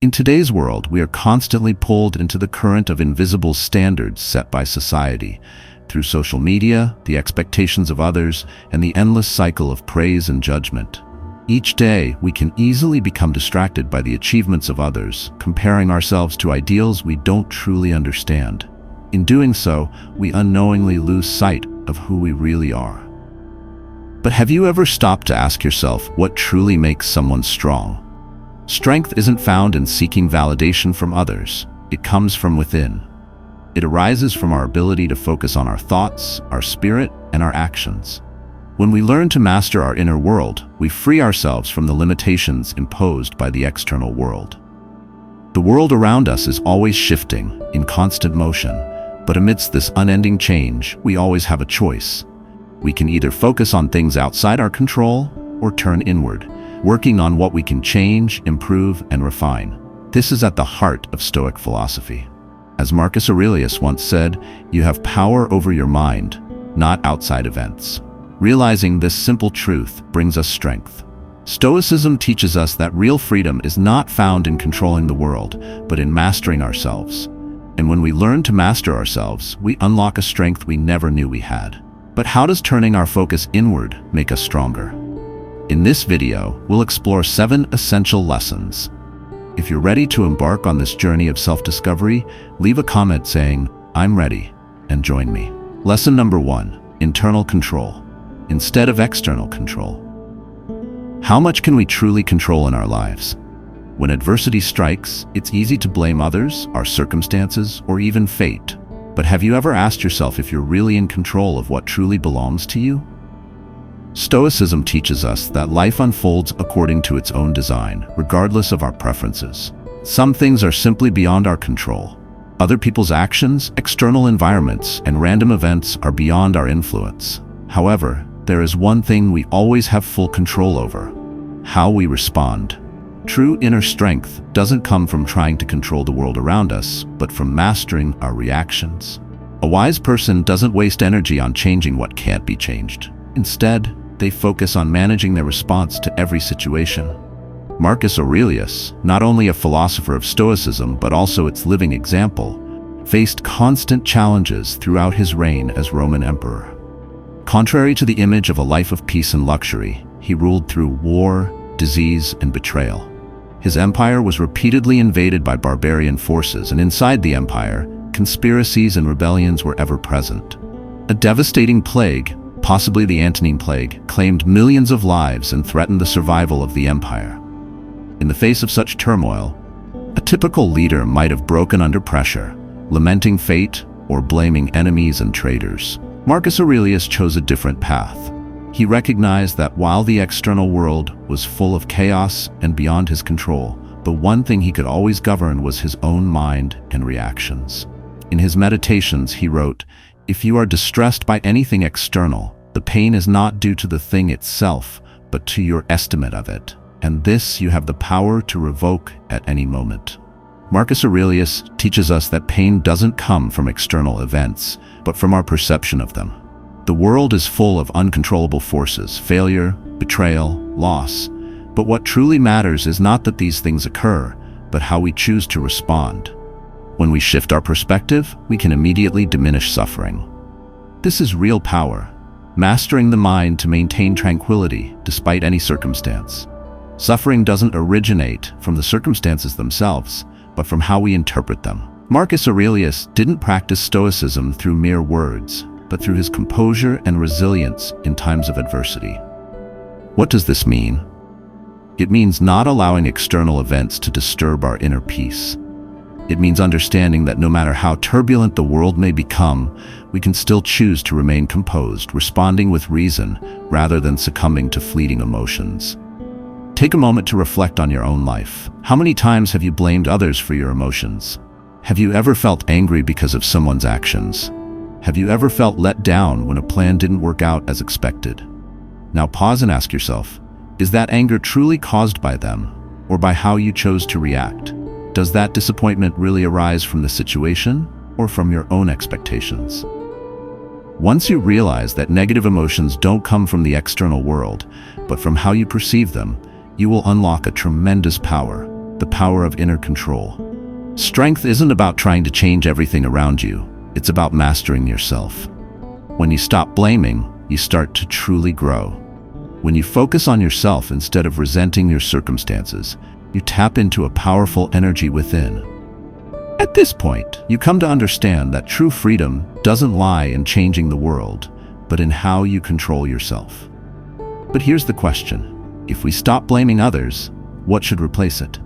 In today's world, we are constantly pulled into the current of invisible standards set by society, through social media, the expectations of others, and the endless cycle of praise and judgment. Each day, we can easily become distracted by the achievements of others, comparing ourselves to ideals we don't truly understand. In doing so, we unknowingly lose sight of who we really are. But have you ever stopped to ask yourself what truly makes someone strong? Strength isn't found in seeking validation from others. It comes from within. It arises from our ability to focus on our thoughts, our spirit, and our actions. When we learn to master our inner world, we free ourselves from the limitations imposed by the external world. The world around us is always shifting, in constant motion, but amidst this unending change, we always have a choice. We can either focus on things outside our control or turn inward, working on what we can change, improve, and refine. This is at the heart of Stoic philosophy. As Marcus Aurelius once said, you have power over your mind, not outside events. Realizing this simple truth brings us strength. Stoicism teaches us that real freedom is not found in controlling the world, but in mastering ourselves. And when we learn to master ourselves, we unlock a strength we never knew we had. But how does turning our focus inward make us stronger? In this video, we'll explore 7 essential lessons. If you're ready to embark on this journey of self-discovery, leave a comment saying, "I'm ready," and join me. Lesson number 1, internal control, instead of external control. How much can we truly control in our lives? When adversity strikes, it's easy to blame others, our circumstances, or even fate. But have you ever asked yourself if you're really in control of what truly belongs to you? Stoicism teaches us that life unfolds according to its own design, regardless of our preferences. Some things are simply beyond our control. Other people's actions, external environments, and random events are beyond our influence. However, there is one thing we always have full control over: how we respond. True inner strength doesn't come from trying to control the world around us, but from mastering our reactions. A wise person doesn't waste energy on changing what can't be changed. Instead, they focus on managing their response to every situation. Marcus Aurelius, not only a philosopher of Stoicism but also its living example, faced constant challenges throughout his reign as Roman emperor. Contrary to the image of a life of peace and luxury, he ruled through war, disease, and betrayal. His empire was repeatedly invaded by barbarian forces, and inside the empire, conspiracies and rebellions were ever present. A devastating plague, possibly the Antonine Plague, claimed millions of lives and threatened the survival of the empire. In the face of such turmoil, a typical leader might have broken under pressure, lamenting fate or blaming enemies and traitors. Marcus Aurelius chose a different path. He recognized that while the external world was full of chaos and beyond his control, the one thing he could always govern was his own mind and reactions. In his meditations, he wrote, "If you are distressed by anything external, the pain is not due to the thing itself, but to your estimate of it, and this you have the power to revoke at any moment." Marcus Aurelius teaches us that pain doesn't come from external events, but from our perception of them. The world is full of uncontrollable forces, failure, betrayal, loss. But what truly matters is not that these things occur, but how we choose to respond. When we shift our perspective, we can immediately diminish suffering. This is real power, mastering the mind to maintain tranquility despite any circumstance. Suffering doesn't originate from the circumstances themselves, but from how we interpret them. Marcus Aurelius didn't practice Stoicism through mere words, but through his composure and resilience in times of adversity. What does this mean? It means not allowing external events to disturb our inner peace. It means understanding that no matter how turbulent the world may become, we can still choose to remain composed, responding with reason rather than succumbing to fleeting emotions. Take a moment to reflect on your own life. How many times have you blamed others for your emotions? Have you ever felt angry because of someone's actions? Have you ever felt let down when a plan didn't work out as expected? Now pause and ask yourself, is that anger truly caused by them, or by how you chose to react? Does that disappointment really arise from the situation, or from your own expectations? Once you realize that negative emotions don't come from the external world, but from how you perceive them, you will unlock a tremendous power. the power of inner control. Strength isn't about trying to change everything around you. It's about mastering yourself. When you stop blaming, you start to truly grow. When you focus on yourself instead of resenting your circumstances, you tap into a powerful energy within. At this point, you come to understand that true freedom doesn't lie in changing the world, but in how you control yourself. But here's the question. If we stop blaming others, what should replace it?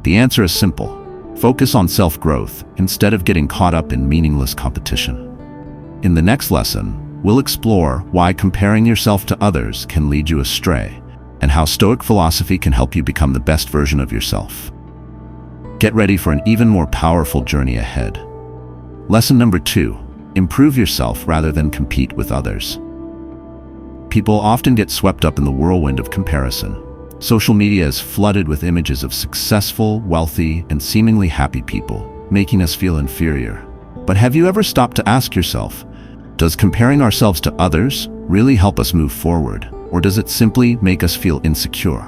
The answer is simple. Focus on self-growth instead of getting caught up in meaningless competition. In the next lesson, we'll explore why comparing yourself to others can lead you astray, and how Stoic philosophy can help you become the best version of yourself. Get ready for an even more powerful journey ahead. Lesson number 2. Improve yourself rather than compete with others. People often get swept up in the whirlwind of comparison. Social media is flooded with images of successful, wealthy, and seemingly happy people, making us feel inferior. But have you ever stopped to ask yourself, does comparing ourselves to others really help us move forward, or does it simply make us feel insecure?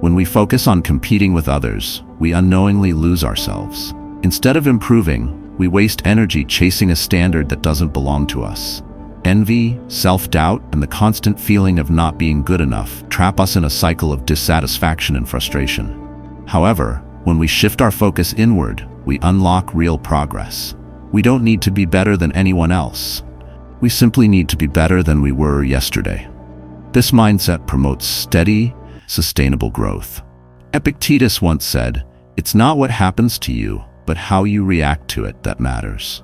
When we focus on competing with others, we unknowingly lose ourselves. Instead of improving, we waste energy chasing a standard that doesn't belong to us. Envy, self-doubt, and the constant feeling of not being good enough trap us in a cycle of dissatisfaction and frustration. However, when we shift our focus inward, we unlock real progress. We don't need to be better than anyone else. We simply need to be better than we were yesterday. This mindset promotes steady, sustainable growth. Epictetus once said, "It's not what happens to you, but how you react to it that matters."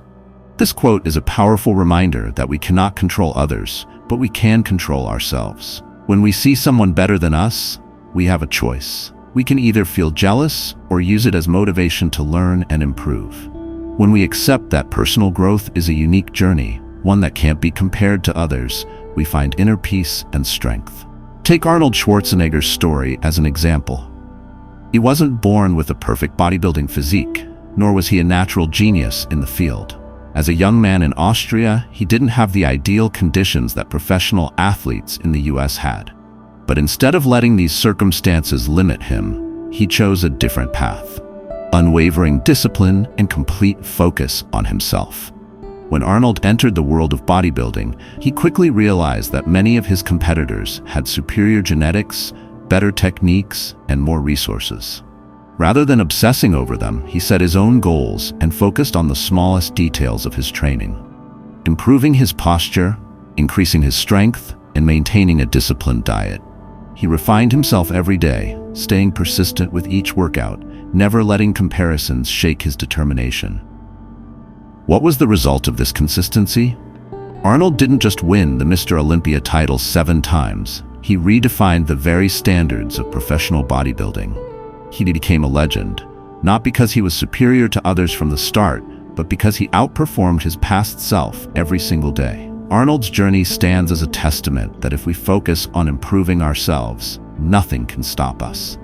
This quote is a powerful reminder that we cannot control others, but we can control ourselves. When we see someone better than us, we have a choice. We can either feel jealous or use it as motivation to learn and improve. When we accept that personal growth is a unique journey, one that can't be compared to others, we find inner peace and strength. Take Arnold Schwarzenegger's story as an example. He wasn't born with a perfect bodybuilding physique, nor was he a natural genius in the field. As a young man in Austria, he didn't have the ideal conditions that professional athletes in the US had. But instead of letting these circumstances limit him, he chose a different path. Unwavering discipline and complete focus on himself. When Arnold entered the world of bodybuilding, he quickly realized that many of his competitors had superior genetics, better techniques, and more resources. Rather than obsessing over them, he set his own goals and focused on the smallest details of his training. Improving his posture, increasing his strength, and maintaining a disciplined diet. He refined himself every day, staying persistent with each workout, never letting comparisons shake his determination. What was the result of this consistency? Arnold didn't just win the Mr. Olympia title 7 times, he redefined the very standards of professional bodybuilding. He became a legend, not because he was superior to others from the start, but because he outperformed his past self every single day. Arnold's journey stands as a testament that if we focus on improving ourselves, nothing can stop us.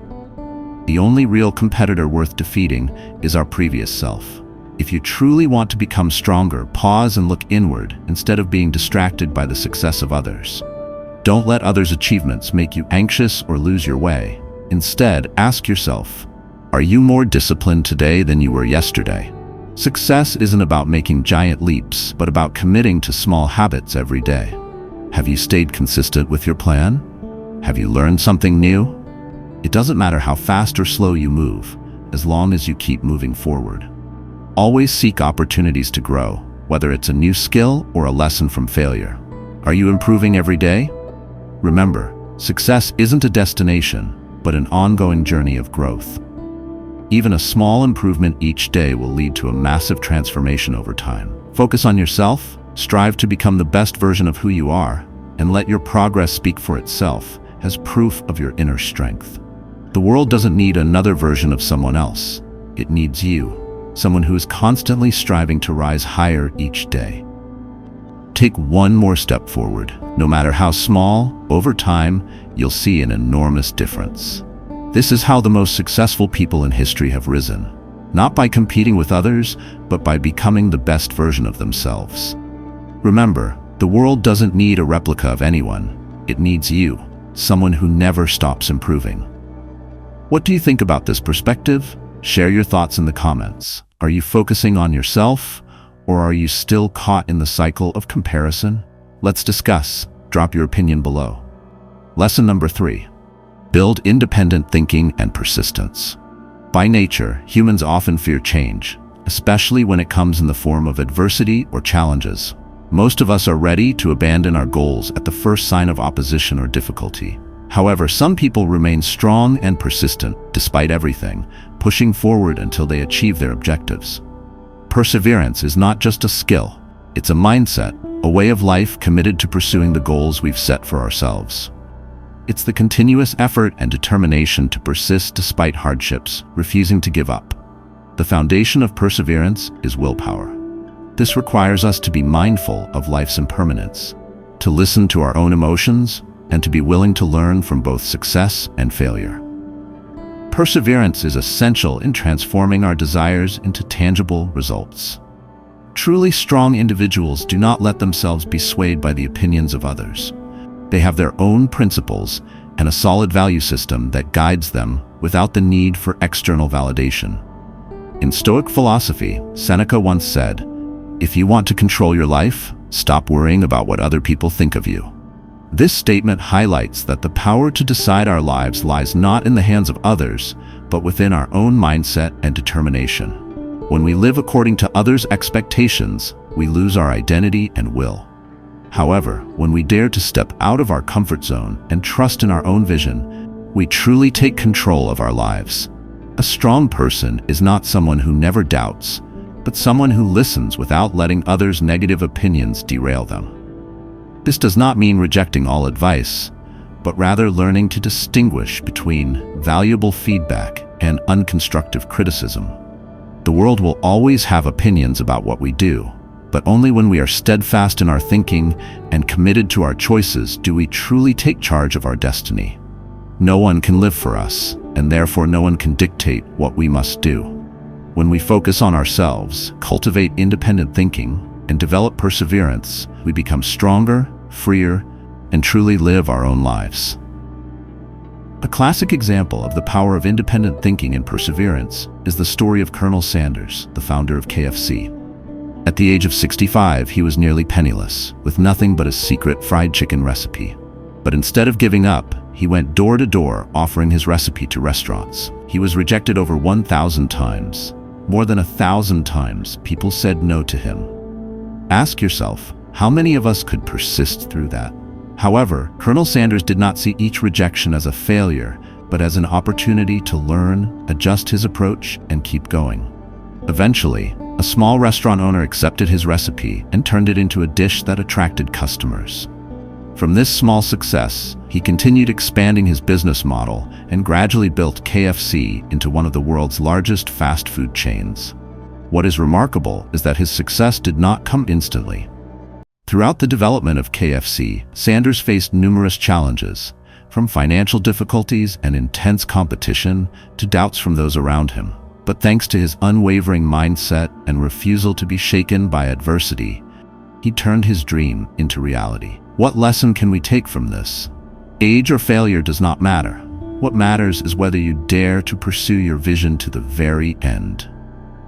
The only real competitor worth defeating is our previous self. If you truly want to become stronger, pause and look inward instead of being distracted by the success of others. Don't let others' achievements make you anxious or lose your way. Instead, ask yourself, are you more disciplined today than you were yesterday? Success isn't about making giant leaps, but about committing to small habits every day. Have you stayed consistent with your plan? Have you learned something new? It doesn't matter how fast or slow you move, as long as you keep moving forward. Always seek opportunities to grow, whether it's a new skill or a lesson from failure. Are you improving every day? Remember, success isn't a destination, but an ongoing journey of growth. Even a small improvement each day will lead to a massive transformation over time. Focus on yourself, strive to become the best version of who you are, and let your progress speak for itself as proof of your inner strength. The world doesn't need another version of someone else. It needs you, someone who is constantly striving to rise higher each day. Take one more step forward. No matter how small, over time, you'll see an enormous difference. This is how the most successful people in history have risen, not by competing with others, but by becoming the best version of themselves. Remember, the world doesn't need a replica of anyone. It needs you, someone who never stops improving. What do you think about this perspective? Share your thoughts in the comments. Are you focusing on yourself, or are you still caught in the cycle of comparison? Let's discuss. Drop your opinion below. Lesson number 3. Build independent thinking and persistence. By nature, humans often fear change, especially when it comes in the form of adversity or challenges. Most of us are ready to abandon our goals at the first sign of opposition or difficulty. However, some people remain strong and persistent despite everything, pushing forward until they achieve their objectives. Perseverance is not just a skill, it's a mindset, a way of life committed to pursuing the goals we've set for ourselves. It's the continuous effort and determination to persist despite hardships, refusing to give up. The foundation of perseverance is willpower. This requires us to be mindful of life's impermanence, to listen to our own emotions, and to be willing to learn from both success and failure. Perseverance is essential in transforming our desires into tangible results. Truly strong individuals do not let themselves be swayed by the opinions of others. They have their own principles and a solid value system that guides them without the need for external validation. In Stoic philosophy, Seneca once said, "If you want to control your life, stop worrying about what other people think of you." This statement highlights that the power to decide our lives lies not in the hands of others, but within our own mindset and determination. When we live according to others' expectations, we lose our identity and will. However, when we dare to step out of our comfort zone and trust in our own vision, we truly take control of our lives. A strong person is not someone who never doubts, but someone who listens without letting others' negative opinions derail them. This does not mean rejecting all advice, but rather learning to distinguish between valuable feedback and unconstructive criticism. The world will always have opinions about what we do, but only when we are steadfast in our thinking and committed to our choices do we truly take charge of our destiny. No one can live for us, and therefore no one can dictate what we must do. When we focus on ourselves, cultivate independent thinking, and develop perseverance, we become stronger, freer, and truly live our own lives. A classic example of the power of independent thinking and perseverance is the story of Colonel Sanders, the founder of KFC. At the age of 65, he was nearly penniless, with nothing but a secret fried chicken recipe. But instead of giving up, he went door to door offering his recipe to restaurants. He was rejected over 1,000 times. More than 1,000 times, people said no to him. Ask yourself, how many of us could persist through that? However, Colonel Sanders did not see each rejection as a failure, but as an opportunity to learn, adjust his approach, and keep going. Eventually, a small restaurant owner accepted his recipe and turned it into a dish that attracted customers. From this small success, he continued expanding his business model and gradually built KFC into one of the world's largest fast food chains. What is remarkable is that his success did not come instantly. Throughout the development of KFC, Sanders faced numerous challenges, from financial difficulties and intense competition to doubts from those around him. But thanks to his unwavering mindset and refusal to be shaken by adversity, he turned his dream into reality. What lesson can we take from this? Age or failure does not matter. What matters is whether you dare to pursue your vision to the very end.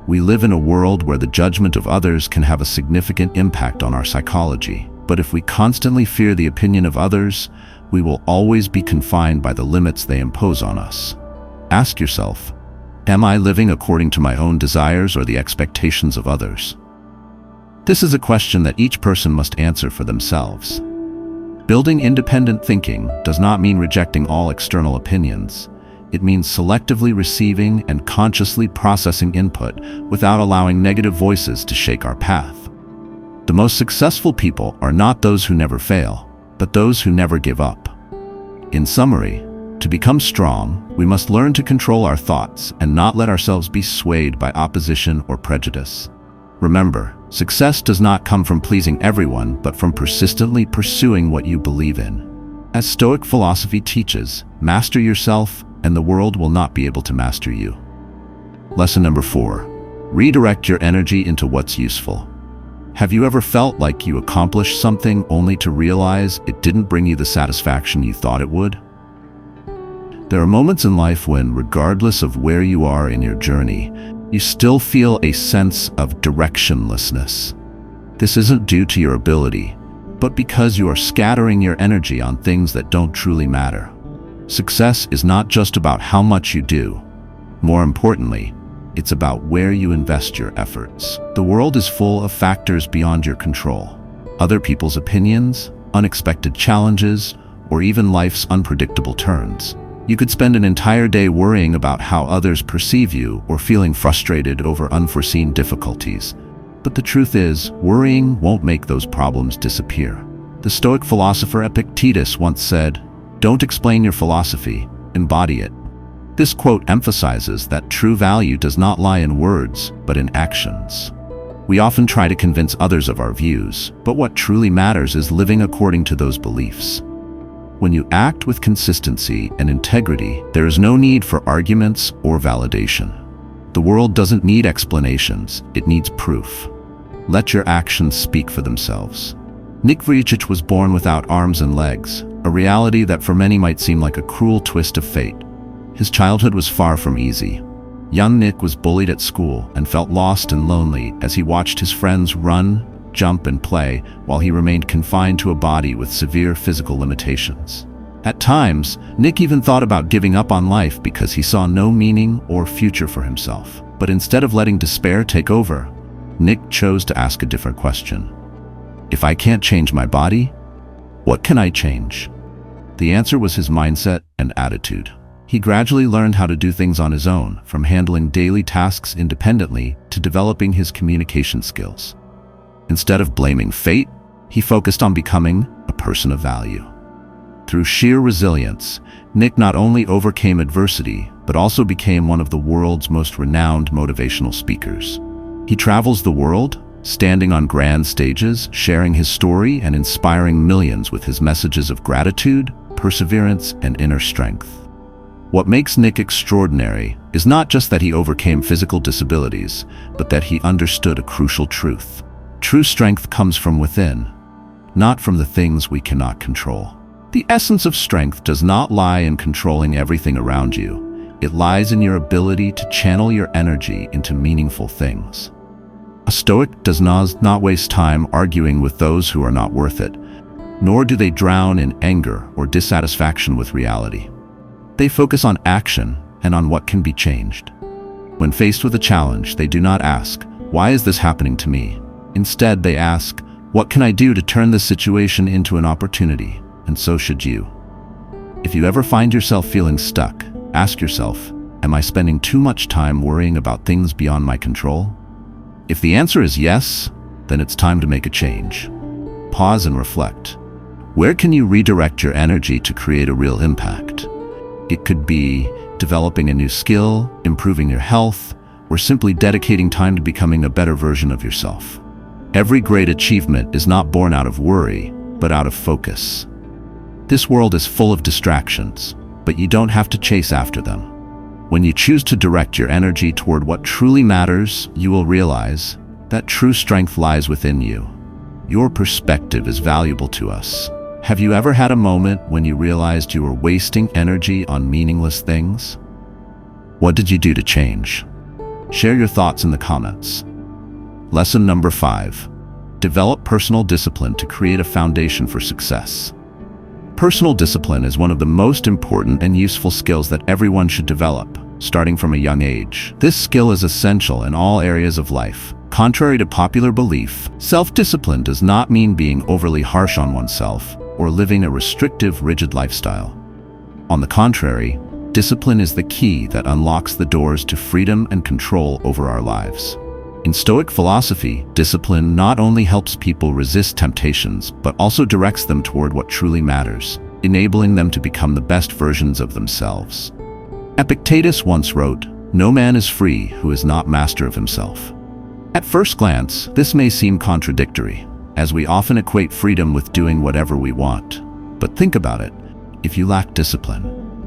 We live in a world where the judgment of others can have a significant impact on our psychology. But if we constantly fear the opinion of others, we will always be confined by the limits they impose on us. Ask yourself, am I living according to my own desires or the expectations of others? This is a question that each person must answer for themselves. Building independent thinking does not mean rejecting all external opinions. It means selectively receiving and consciously processing input without allowing negative voices to shake our path. The most successful people are not those who never fail, but those who never give up. In summary, to become strong, we must learn to control our thoughts and not let ourselves be swayed by opposition or prejudice. Remember, success does not come from pleasing everyone, but from persistently pursuing what you believe in. As Stoic philosophy teaches, master yourself, and the world will not be able to master you. Lesson number 4. Redirect your energy into what's useful. Have you ever felt like you accomplished something only to realize it didn't bring you the satisfaction you thought it would? There are moments in life when, regardless of where you are in your journey, you still feel a sense of directionlessness. This isn't due to your ability, but because you are scattering your energy on things that don't truly matter. Success is not just about how much you do. More importantly, it's about where you invest your efforts. The world is full of factors beyond your control. Other people's opinions, unexpected challenges, or even life's unpredictable turns. You could spend an entire day worrying about how others perceive you or feeling frustrated over unforeseen difficulties. But the truth is, worrying won't make those problems disappear. The Stoic philosopher Epictetus once said, "Don't explain your philosophy, embody it." This quote emphasizes that true value does not lie in words, but in actions. We often try to convince others of our views, but what truly matters is living according to those beliefs. When you act with consistency and integrity, there is no need for arguments or validation. The world doesn't need explanations, it needs proof. Let your actions speak for themselves. Nick Vujicic was born without arms and legs, a reality that for many might seem like a cruel twist of fate. His childhood was far from easy. Young Nick was bullied at school and felt lost and lonely as he watched his friends run, jump, and play while he remained confined to a body with severe physical limitations. At times, Nick even thought about giving up on life because he saw no meaning or future for himself. But instead of letting despair take over, Nick chose to ask a different question. If I can't change my body, what can I change? The answer was his mindset and attitude. He gradually learned how to do things on his own, from handling daily tasks independently to developing his communication skills. Instead of blaming fate, he focused on becoming a person of value. Through sheer resilience, Nick not only overcame adversity, but also became one of the world's most renowned motivational speakers. He travels the world, standing on grand stages, sharing his story and inspiring millions with his messages of gratitude, perseverance, and inner strength. What makes Nick extraordinary is not just that he overcame physical disabilities, but that he understood a crucial truth. True strength comes from within, not from the things we cannot control. The essence of strength does not lie in controlling everything around you. It lies in your ability to channel your energy into meaningful things. A Stoic does not waste time arguing with those who are not worth it, nor do they drown in anger or dissatisfaction with reality. They focus on action and on what can be changed. When faced with a challenge, they do not ask, "Why is this happening to me?" Instead, they ask, "What can I do to turn this situation into an opportunity?" And so should you. If you ever find yourself feeling stuck, ask yourself, "Am I spending too much time worrying about things beyond my control?" If the answer is yes, then it's time to make a change. Pause and reflect. Where can you redirect your energy to create a real impact? It could be developing a new skill, improving your health, or simply dedicating time to becoming a better version of yourself. Every great achievement is not born out of worry, but out of focus. This world is full of distractions, but you don't have to chase after them. When you choose to direct your energy toward what truly matters, you will realize that true strength lies within you. Your perspective is valuable to us. Have you ever had a moment when you realized you were wasting energy on meaningless things? What did you do to change? Share your thoughts in the comments. Lesson number 5. Develop personal discipline to create a foundation for success. Personal discipline is one of the most important and useful skills that everyone should develop, starting from a young age. This skill is essential in all areas of life. Contrary to popular belief, self-discipline does not mean being overly harsh on oneself or living a restrictive, rigid lifestyle. On the contrary, discipline is the key that unlocks the doors to freedom and control over our lives. In Stoic philosophy, discipline not only helps people resist temptations, but also directs them toward what truly matters, enabling them to become the best versions of themselves. Epictetus once wrote, "No man is free who is not master of himself." At first glance, this may seem contradictory, as we often equate freedom with doing whatever we want. But think about it. If you lack discipline,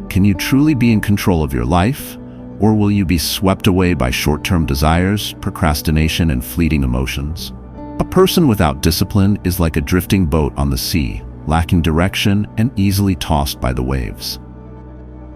can you truly be in control of your life? Or will you be swept away by short-term desires, procrastination, and fleeting emotions? A person without discipline is like a drifting boat on the sea, lacking direction and easily tossed by the waves.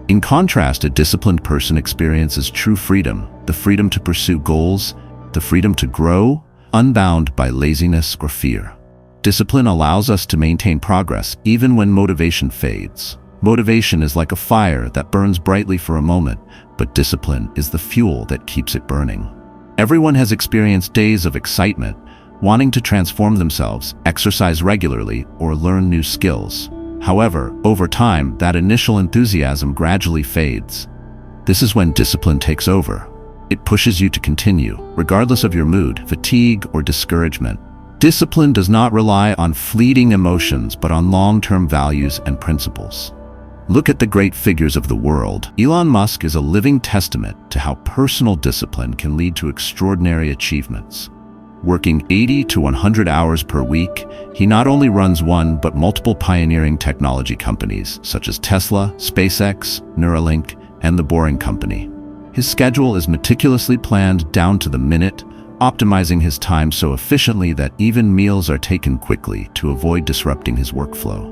In contrast, a disciplined person experiences true freedom, the freedom to pursue goals, the freedom to grow, unbound by laziness or fear. Discipline allows us to maintain progress even when motivation fades. Motivation is like a fire that burns brightly for a moment, but discipline is the fuel that keeps it burning. Everyone has experienced days of excitement, wanting to transform themselves, exercise regularly, or learn new skills. However, over time, that initial enthusiasm gradually fades. This is when discipline takes over. It pushes you to continue, regardless of your mood, fatigue, or discouragement. Discipline does not rely on fleeting emotions, but on long-term values and principles. Look at the great figures of the world. Elon Musk is a living testament to how personal discipline can lead to extraordinary achievements. Working 80 to 100 hours per week, he not only runs one but multiple pioneering technology companies such as Tesla, SpaceX, Neuralink, and The Boring Company. His schedule is meticulously planned down to the minute, optimizing his time so efficiently that even meals are taken quickly to avoid disrupting his workflow.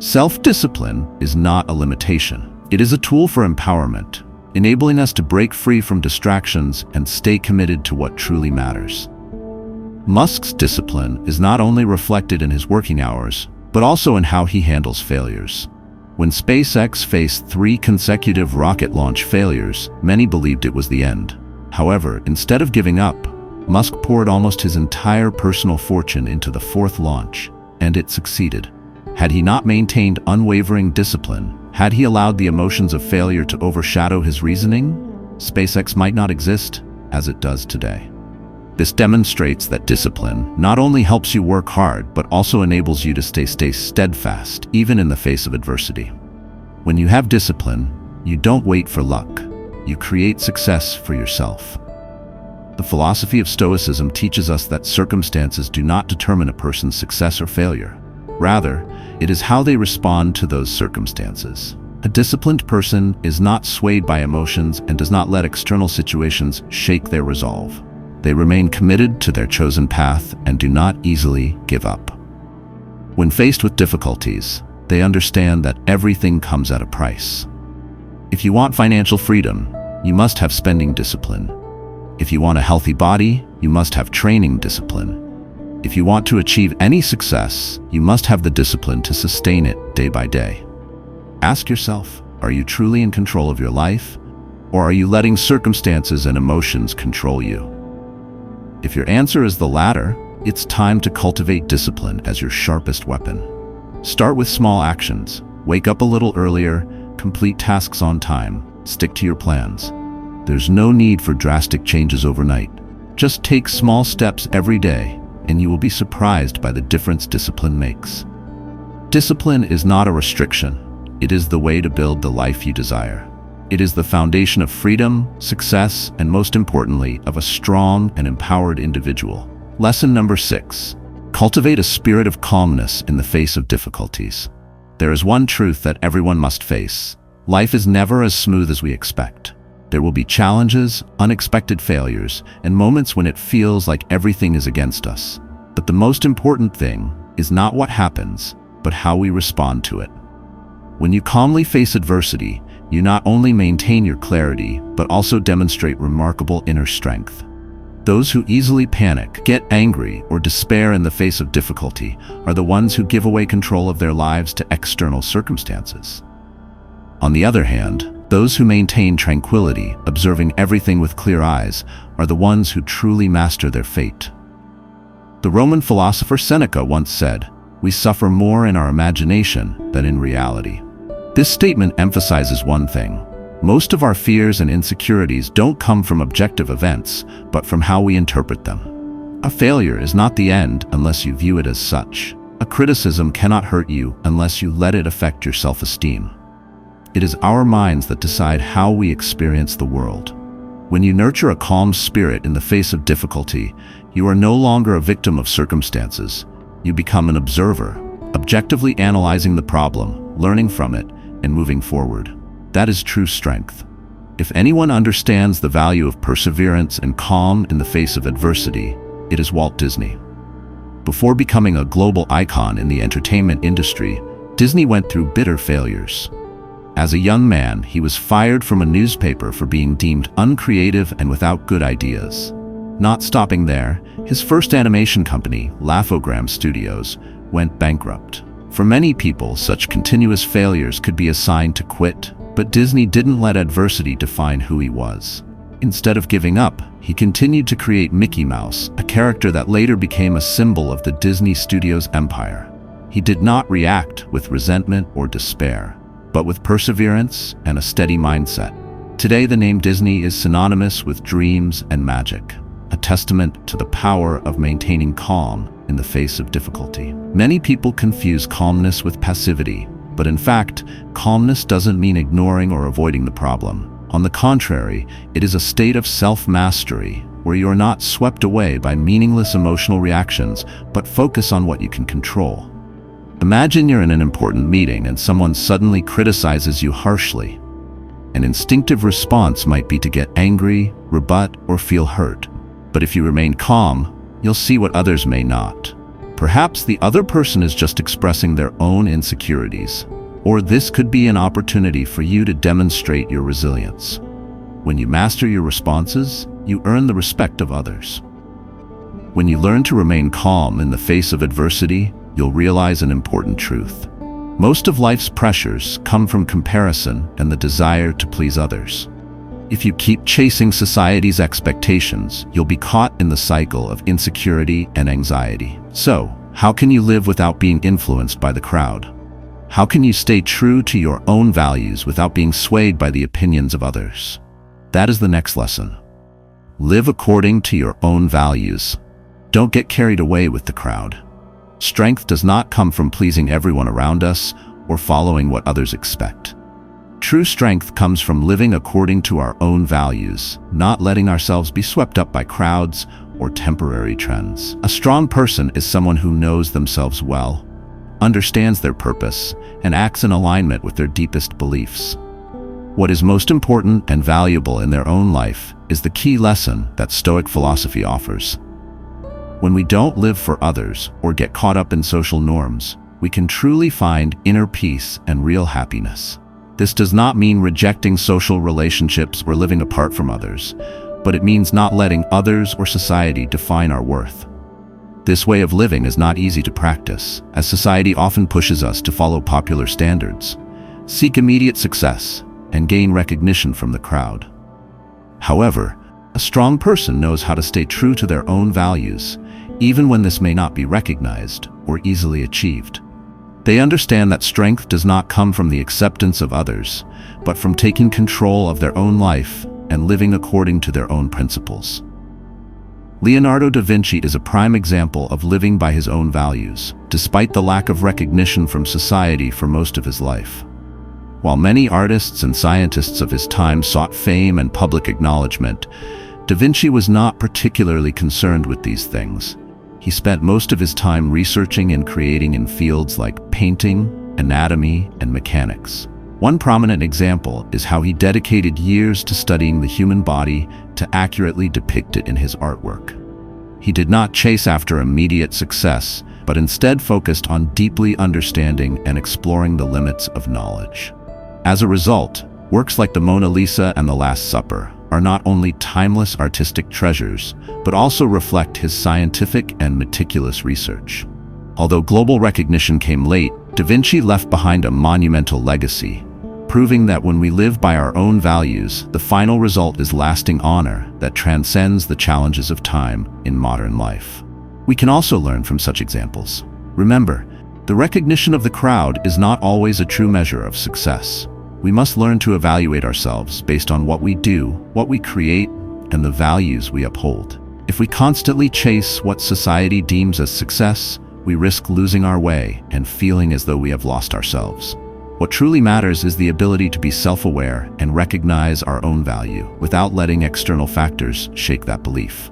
Self-discipline is not a limitation. It is a tool for empowerment, enabling us to break free from distractions and stay committed to what truly matters. Musk's discipline is not only reflected in his working hours, but also in how he handles failures. When SpaceX faced 3 consecutive rocket launch failures, many believed it was the end. However, instead of giving up, Musk poured almost his entire personal fortune into the 4th launch, and it succeeded. Had he not maintained unwavering discipline, had he allowed the emotions of failure to overshadow his reasoning, SpaceX might not exist as it does today. This demonstrates that discipline not only helps you work hard, but also enables you to stay steadfast, even in the face of adversity. When you have discipline, you don't wait for luck. You create success for yourself. The philosophy of Stoicism teaches us that circumstances do not determine a person's success or failure. Rather, it is how they respond to those circumstances. A disciplined person is not swayed by emotions and does not let external situations shake their resolve. They remain committed to their chosen path and do not easily give up. When faced with difficulties, they understand that everything comes at a price. If you want financial freedom, you must have spending discipline. If you want a healthy body, you must have training discipline. If you want to achieve any success, you must have the discipline to sustain it day by day. Ask yourself, are you truly in control of your life, or are you letting circumstances and emotions control you? If your answer is the latter, it's time to cultivate discipline as your sharpest weapon. Start with small actions. Wake up a little earlier, complete tasks on time, stick to your plans. There's no need for drastic changes overnight. Just take small steps every day, and you will be surprised by the difference discipline makes. Discipline is not a restriction. It is the way to build the life you desire. It is the foundation of freedom, success, and most importantly, of a strong and empowered individual. Lesson number 6. Cultivate a spirit of calmness in the face of difficulties. There is one truth that everyone must face. Life is never as smooth as we expect. There will be challenges, unexpected failures, and moments when it feels like everything is against us. But the most important thing is not what happens, but how we respond to it. When you calmly face adversity, you not only maintain your clarity, but also demonstrate remarkable inner strength. Those who easily panic, get angry, or despair in the face of difficulty are the ones who give away control of their lives to external circumstances. On the other hand, those who maintain tranquility, observing everything with clear eyes, are the ones who truly master their fate. The Roman philosopher Seneca once said, "We suffer more in our imagination than in reality." This statement emphasizes one thing. Most of our fears and insecurities don't come from objective events, but from how we interpret them. A failure is not the end unless you view it as such. A criticism cannot hurt you unless you let it affect your self-esteem. It is our minds that decide how we experience the world. When you nurture a calm spirit in the face of difficulty, you are no longer a victim of circumstances. You become an observer, objectively analyzing the problem, learning from it, and moving forward. That is true strength. If anyone understands the value of perseverance and calm in the face of adversity, it is Walt Disney. Before becoming a global icon in the entertainment industry, Disney went through bitter failures. As a young man, he was fired from a newspaper for being deemed uncreative and without good ideas. Not stopping there, his first animation company, Laughogram Studios, went bankrupt. For many people, such continuous failures could be a sign to quit, but Disney didn't let adversity define who he was. Instead of giving up, he continued to create Mickey Mouse, a character that later became a symbol of the Disney Studios empire. He did not react with resentment or despair, but with perseverance and a steady mindset. Today, the name Disney is synonymous with dreams and magic, a testament to the power of maintaining calm in the face of difficulty. Many people confuse calmness with passivity, but in fact, calmness doesn't mean ignoring or avoiding the problem. On the contrary, it is a state of self-mastery where you are not swept away by meaningless emotional reactions, but focus on what you can control. Imagine you're in an important meeting and someone suddenly criticizes you harshly. An instinctive response might be to get angry, rebut, or feel hurt. But if you remain calm, you'll see what others may not. Perhaps the other person is just expressing their own insecurities, or this could be an opportunity for you to demonstrate your resilience. When you master your responses, you earn the respect of others. When you learn to remain calm in the face of adversity, you'll realize an important truth. Most of life's pressures come from comparison and the desire to please others. If you keep chasing society's expectations, you'll be caught in the cycle of insecurity and anxiety. So, how can you live without being influenced by the crowd? How can you stay true to your own values without being swayed by the opinions of others? That is the next lesson. Live according to your own values. Don't get carried away with the crowd. Strength does not come from pleasing everyone around us or following what others expect. True strength comes from living according to our own values, not letting ourselves be swept up by crowds or temporary trends. A strong person is someone who knows themselves well, understands their purpose, and acts in alignment with their deepest beliefs. What is most important and valuable in their own life is the key lesson that Stoic philosophy offers. When we don't live for others or get caught up in social norms, we can truly find inner peace and real happiness. This does not mean rejecting social relationships or living apart from others, but it means not letting others or society define our worth. This way of living is not easy to practice, as society often pushes us to follow popular standards, seek immediate success, and gain recognition from the crowd. However, a strong person knows how to stay true to their own values, even when this may not be recognized or easily achieved. They understand that strength does not come from the acceptance of others, but from taking control of their own life and living according to their own principles. Leonardo da Vinci is a prime example of living by his own values, despite the lack of recognition from society for most of his life. While many artists and scientists of his time sought fame and public acknowledgement, da Vinci was not particularly concerned with these things. He spent most of his time researching and creating in fields like painting, anatomy, and mechanics. One prominent example is how he dedicated years to studying the human body to accurately depict it in his artwork. He did not chase after immediate success, but instead focused on deeply understanding and exploring the limits of knowledge. As a result, works like the Mona Lisa and the Last Supper are not only timeless artistic treasures, but also reflect his scientific and meticulous research. Although global recognition came late, da Vinci left behind a monumental legacy, proving that when we live by our own values, the final result is lasting honor that transcends the challenges of time in modern life. We can also learn from such examples. Remember, the recognition of the crowd is not always a true measure of success. We must learn to evaluate ourselves based on what we do, what we create, and the values we uphold. If we constantly chase what society deems as success, we risk losing our way and feeling as though we have lost ourselves. What truly matters is the ability to be self-aware and recognize our own value without letting external factors shake that belief.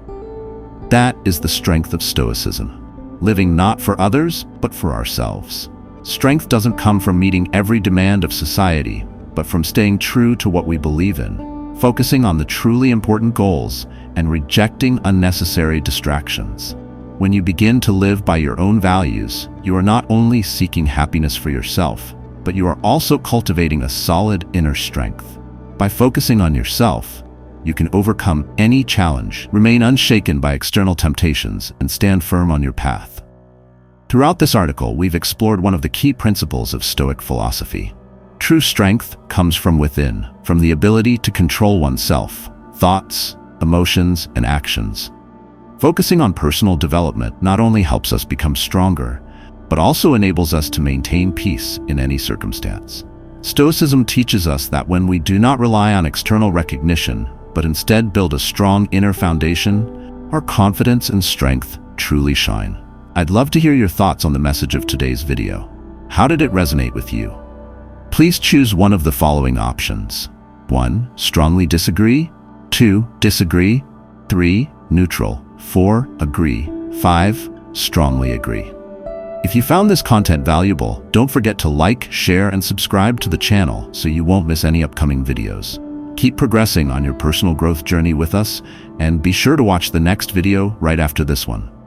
That is the strength of Stoicism, living not for others, but for ourselves. Strength doesn't come from meeting every demand of society, but from staying true to what we believe in, focusing on the truly important goals and rejecting unnecessary distractions. When you begin to live by your own values, you are not only seeking happiness for yourself, but you are also cultivating a solid inner strength. By focusing on yourself, you can overcome any challenge, remain unshaken by external temptations, and stand firm on your path. Throughout this article, we've explored one of the key principles of Stoic philosophy. True strength comes from within, from the ability to control oneself, thoughts, emotions, and actions. Focusing on personal development not only helps us become stronger, but also enables us to maintain peace in any circumstance. Stoicism teaches us that when we do not rely on external recognition, but instead build a strong inner foundation, our confidence and strength truly shine. I'd love to hear your thoughts on the message of today's video. How did it resonate with you? Please choose one of the following options. 1. Strongly disagree. 2. Disagree. 3. Neutral. 4. Agree. 5. Strongly agree. If you found this content valuable, don't forget to like, share, and subscribe to the channel so you won't miss any upcoming videos. Keep progressing on your personal growth journey with us, and be sure to watch the next video right after this one.